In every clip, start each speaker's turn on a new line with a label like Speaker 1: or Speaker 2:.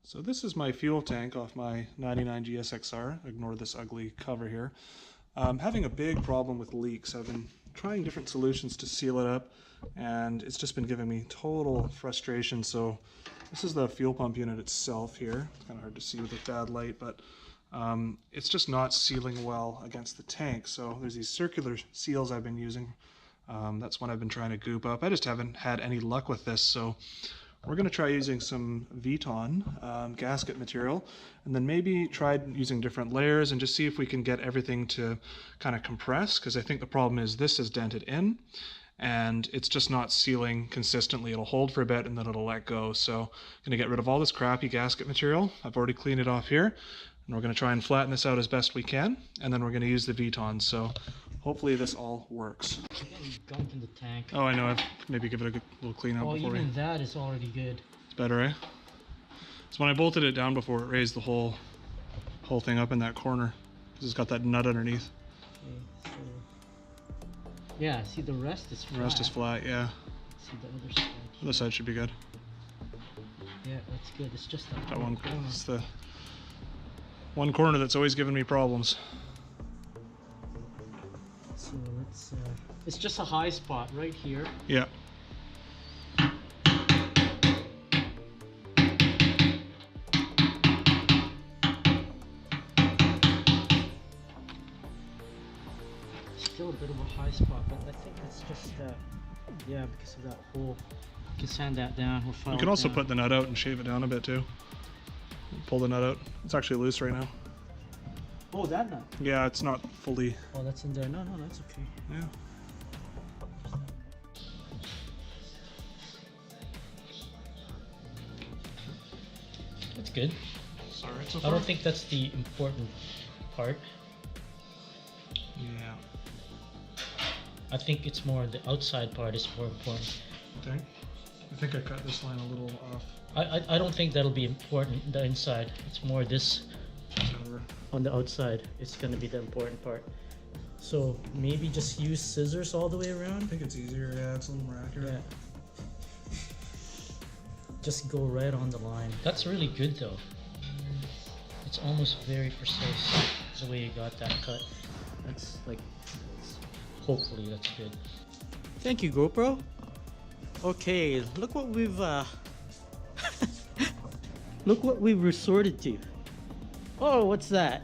Speaker 1: So this is my fuel tank off my 99 GSX-R. Ignore this ugly cover here. I'm having a big problem with leaks. I've been trying different solutions to seal it up, and it's just been giving me total frustration. So this is the fuel pump unit itself here. It's kind of hard to see with a bad light, but it's just not sealing well against the tank. So there's these circular seals I've been using. That's one I've been trying to goop up. I just haven't had any luck with this, so we're going to try using some Viton gasket material, and then maybe try using different layers and just see if we can get everything to kind of compress, because I think the problem is this is dented in and it's just not sealing consistently. It'll hold for a bit and then it'll let go. So I'm going to get rid of all this crappy gasket material. I've already cleaned it off here, and we're going to try and flatten this out as best we can, and then we're going to use the Viton. So hopefully this all works.
Speaker 2: You're getting gunk in the tank.
Speaker 1: Oh, I know. I've maybe give it a good little clean out before
Speaker 2: even that is already good.
Speaker 1: It's better, eh? So when I bolted it down before, it raised the whole thing up in that corner because it's got that nut underneath.
Speaker 2: Okay, so yeah, see the rest is flat.
Speaker 1: The rest is flat, yeah.
Speaker 2: See the other side.
Speaker 1: The other side should be good.
Speaker 2: Yeah, that's good. It's just
Speaker 1: that one corner. It's the one corner that's always giving me problems.
Speaker 2: So let's. It's just a high spot right here.
Speaker 1: Yeah.
Speaker 2: Still a bit of a high spot, but I think it's just yeah, because of that hole. You can sand that down. We'll file
Speaker 1: You can also put the nut out and shave it down a bit too. Pull the nut out. It's actually loose right now.
Speaker 2: Oh, that nut?
Speaker 1: Yeah, it's not fully.
Speaker 2: Oh, that's in there. No, that's okay.
Speaker 1: Yeah.
Speaker 2: That's good.
Speaker 1: Sorry, so
Speaker 2: I don't think that's the important part.
Speaker 1: Yeah.
Speaker 2: I think it's more the outside part is more important.
Speaker 1: Okay. I think I cut this line a little off.
Speaker 2: I don't think that'll be important, the inside. It's more this on the outside. It's going to be the important part. So maybe just use scissors all the way around.
Speaker 1: I think it's easier, yeah, it's a little more accurate.
Speaker 2: Yeah. Just go right on the line. That's really good though. It's almost very precise the way you got that cut. That's like, hopefully that's good. Thank you, GoPro. Okay, look what we've look what we've resorted to. Oh, what's that?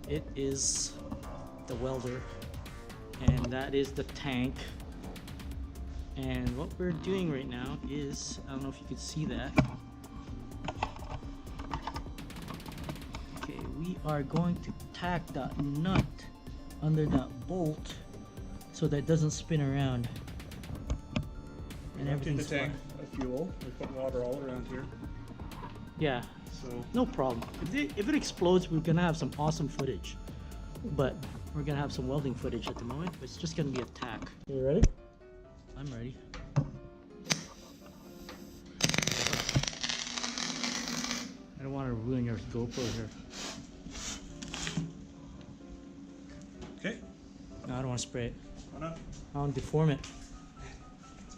Speaker 2: It is the welder, and that is the tank. And what we're doing right now is, I don't know if you can see that. Okay, we are going to tack that nut under that bolt so that it doesn't spin around. And everything's
Speaker 1: the tank of fuel. We put water all around here.
Speaker 2: Yeah,
Speaker 1: so
Speaker 2: no problem. If it explodes, we're gonna have some awesome footage. But we're gonna have some welding footage at the moment. It's just gonna be a tack. You ready? I'm ready. I don't want to ruin your GoPro here.
Speaker 1: Okay.
Speaker 2: No, I don't want to spray it.
Speaker 1: Why not?
Speaker 2: I want to deform it.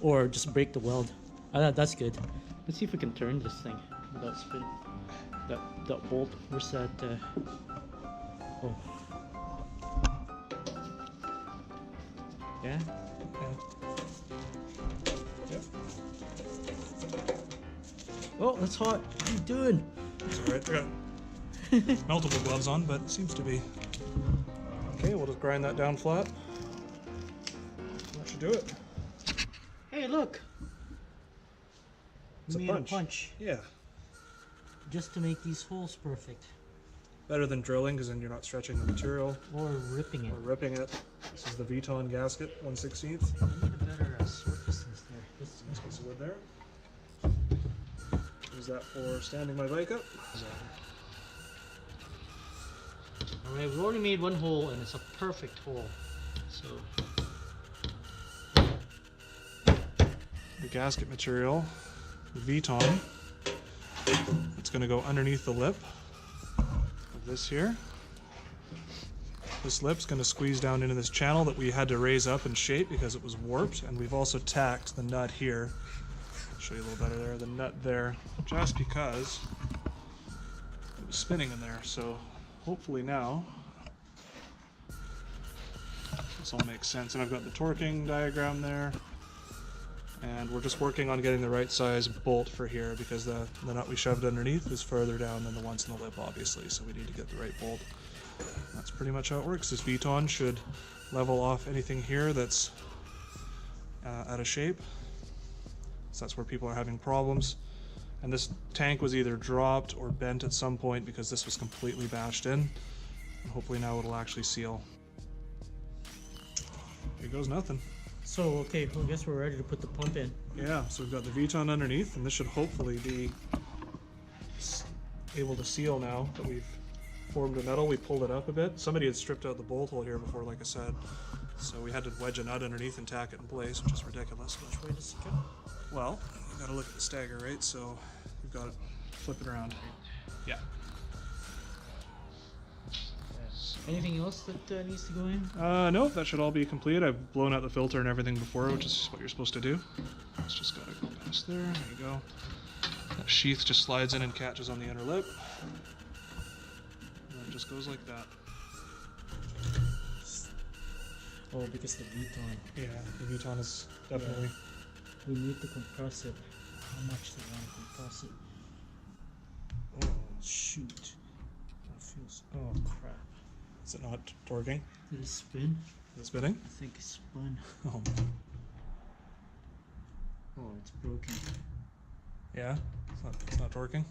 Speaker 2: Or just break the weld. That's good. Let's see if we can turn this thing without spinning. That bolt. Where's that? Oh. Yeah?
Speaker 1: Yep.
Speaker 2: Oh, that's hot. What are you doing?
Speaker 1: It's alright. I got multiple gloves on, but it seems to be. Okay, we'll just grind that down flat. That should do it.
Speaker 2: Hey, look!
Speaker 1: It's
Speaker 2: We made a punch.
Speaker 1: Yeah.
Speaker 2: Just to make these holes perfect.
Speaker 1: Better than drilling, because then you're not stretching the material.
Speaker 2: Or ripping it.
Speaker 1: Or ripping it. This is the Viton gasket, 1/16.
Speaker 2: I need a better surface there.
Speaker 1: Nice piece of wood there. Use that for standing my bike up.
Speaker 2: Alright, we've already made one hole and it's a perfect hole. So
Speaker 1: the gasket material, the Viton, it's going to go underneath the lip of have this here. This lip's going to squeeze down into this channel that we had to raise up and shape because it was warped, and we've also tacked the nut here. I'll show you a little better there, the nut there, just because it was spinning in there. So hopefully now this all makes sense. And I've got the torquing diagram there, and we're just working on getting the right size bolt for here because the nut we shoved underneath is further down than the ones in the lip, obviously, so we need to get the right bolt. That's pretty much how it works. This Vuitton should level off anything here that's out of shape. So that's where people are having problems. And this tank was either dropped or bent at some point because this was completely bashed in. And hopefully now it'll actually seal. Here goes nothing.
Speaker 2: So, okay, well, I guess we're ready to put the pump in.
Speaker 1: Yeah, so we've got the Vuitton underneath, and this should hopefully be able to seal now that we've formed the metal. We pulled it up a bit. Somebody had stripped out the bolt hole here before, like I said, so we had to wedge a nut underneath and tack it in place, which is ridiculous.
Speaker 2: Which way does it go?
Speaker 1: Well, we've got to look at the stagger, right? So we've got to flip it around. Yeah.
Speaker 2: Anything else that needs to go in?
Speaker 1: No, that should all be complete. I've blown out the filter and everything before, which is what you're supposed to do. It's just got to go past there. There you go. That sheath just slides in and catches on the inner lip. And then it just goes like that.
Speaker 2: Oh, because the Vuitton.
Speaker 1: Yeah, the Vuitton is definitely...
Speaker 2: We need to compress it. How much do we want to compress it? Oh, shoot. That feels... Oh, crap.
Speaker 1: Is it not torquing?
Speaker 2: Did it spin?
Speaker 1: Is it spinning?
Speaker 2: I think it spun.
Speaker 1: Oh.
Speaker 2: Oh, it's broken.
Speaker 1: Yeah? It's not torquing?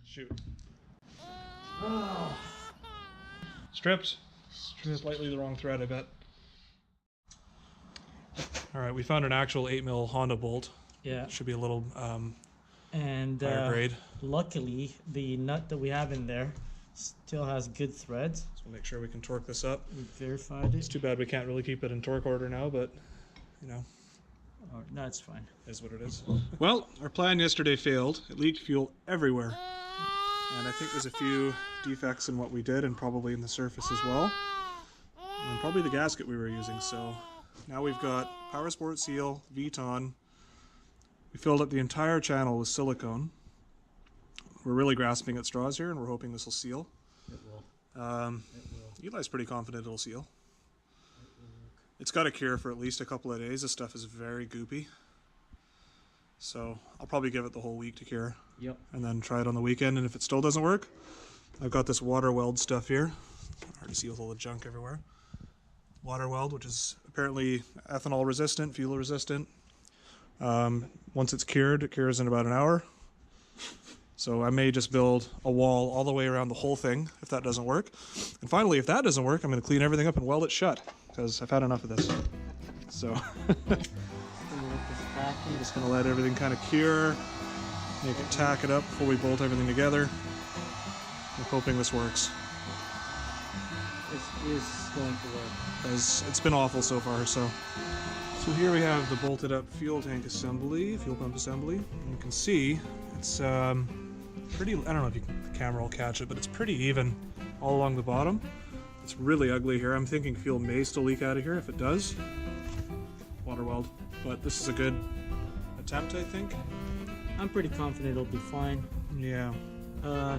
Speaker 1: Shoot.
Speaker 2: Oh.
Speaker 1: Stripped. Slightly the wrong thread, I bet. Alright, we found an actual 8mm Honda bolt.
Speaker 2: Yeah.
Speaker 1: Should be a little
Speaker 2: and
Speaker 1: higher grade.
Speaker 2: Luckily, the nut that we have in there still has good threads.
Speaker 1: So we'll make sure we can torque this up.
Speaker 2: We verified
Speaker 1: It's
Speaker 2: it.
Speaker 1: too bad we can't really keep it in torque order now, but, you know.
Speaker 2: Oh, no, it's fine.
Speaker 1: Is what it is. Well, our plan yesterday failed. It leaked fuel everywhere. And I think there's a few defects in what we did, and probably in the surface as well. And probably the gasket we were using, so now we've got Power Sport Seal, Vuitton. We filled up the entire channel with silicone. We're really grasping at straws here, and we're hoping this will seal.
Speaker 2: It will. It will.
Speaker 1: Eli's pretty confident it'll seal. It's got to cure for at least a couple of days. This stuff is very goopy. So I'll probably give it the whole week to cure.
Speaker 2: Yep.
Speaker 1: And then try it on the weekend, and if it still doesn't work, I've got this water weld stuff here. Hard to see with all the junk everywhere. Water weld, which is apparently ethanol resistant, fuel resistant. Once it's cured, it cures in about an hour. So I may just build a wall all the way around the whole thing if that doesn't work. And finally, if that doesn't work, I'm going to clean everything up and weld it shut because I've had enough of this. So I'm just going to let everything kind of cure, make it tack it up before we bolt everything together. I'm hoping this works.
Speaker 2: It is going to work.
Speaker 1: Because it's been awful so far. So here we have the bolted up fuel tank assembly, fuel pump assembly. And you can see it's pretty, I don't know if the camera will catch it, but it's pretty even all along the bottom. It's really ugly here. I'm thinking fuel may still leak out of here. If it does, water weld. But this is a good attempt, I think.
Speaker 2: I'm pretty confident it'll be fine.
Speaker 1: Yeah.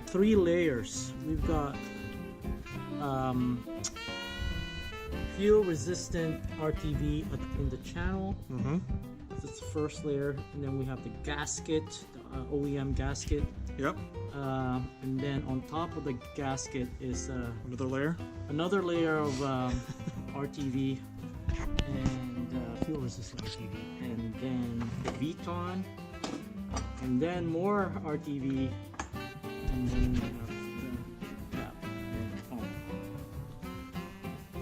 Speaker 2: 3 layers. We've got fuel resistant RTV in the channel.
Speaker 1: Mm-hmm.
Speaker 2: That's the first layer, and then we have the gasket, the OEM gasket.
Speaker 1: Yep.
Speaker 2: And then on top of the gasket is
Speaker 1: Another layer
Speaker 2: of RTV and fuel resistant RTV, and then the Vuitton, and then more RTV, and then we have the cap and pump.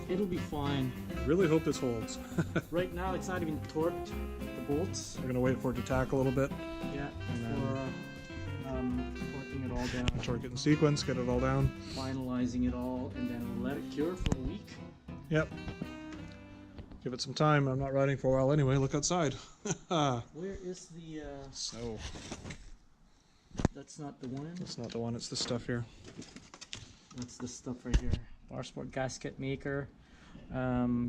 Speaker 2: It'll be fine.
Speaker 1: Really hope this holds.
Speaker 2: Right now it's not even torqued, the bolts.
Speaker 1: We're gonna wait for it to tack a little bit.
Speaker 2: Yeah, before torquing it all down.
Speaker 1: Torque it in sequence, get it all down.
Speaker 2: Finalizing it all, and then we'll let it cure for a week.
Speaker 1: Yep. Give it some time. I'm not riding for a while anyway. Look outside.
Speaker 2: Where is the
Speaker 1: So
Speaker 2: That's not the one.
Speaker 1: That's not the one, it's the stuff here.
Speaker 2: That's the stuff right here. Power sport gasket maker.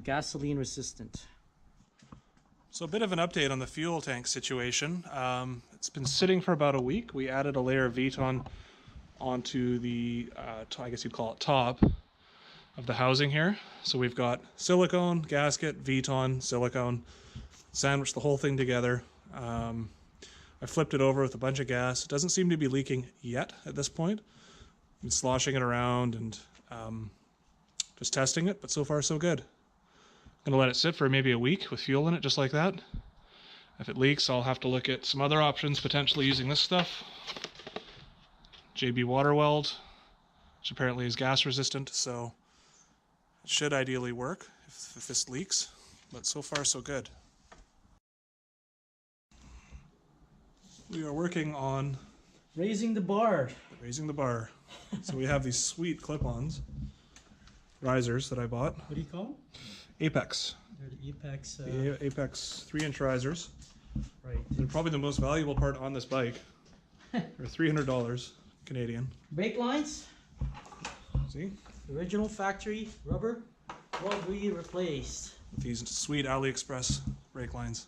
Speaker 2: Gasoline resistant.
Speaker 1: So a bit of an update on the fuel tank situation. It's been sitting for about a week. We added a layer of Viton onto the, I guess you'd call it top of the housing here. So we've got silicone, gasket, Viton, silicone, sandwiched the whole thing together. I flipped it over with a bunch of gas. It doesn't seem to be leaking yet at this point. I'm sloshing it around and just testing it, but so far so good. I'm gonna let it sit for maybe a week with fuel in it, just like that. If it leaks, I'll have to look at some other options, potentially using this stuff. JB water weld, which apparently is gas resistant, so it should ideally work if this leaks, but so far so good. We are working on
Speaker 2: raising the bar.
Speaker 1: So we have these sweet clip-ons, risers that I bought.
Speaker 2: What do you call them?
Speaker 1: Apex.
Speaker 2: They're the Apex.
Speaker 1: The Apex 3-inch risers.
Speaker 2: Right.
Speaker 1: They're probably the most valuable part on this bike. They're $300 Canadian.
Speaker 2: Brake lines.
Speaker 1: See?
Speaker 2: Original factory rubber. What we replaced.
Speaker 1: These sweet AliExpress brake lines.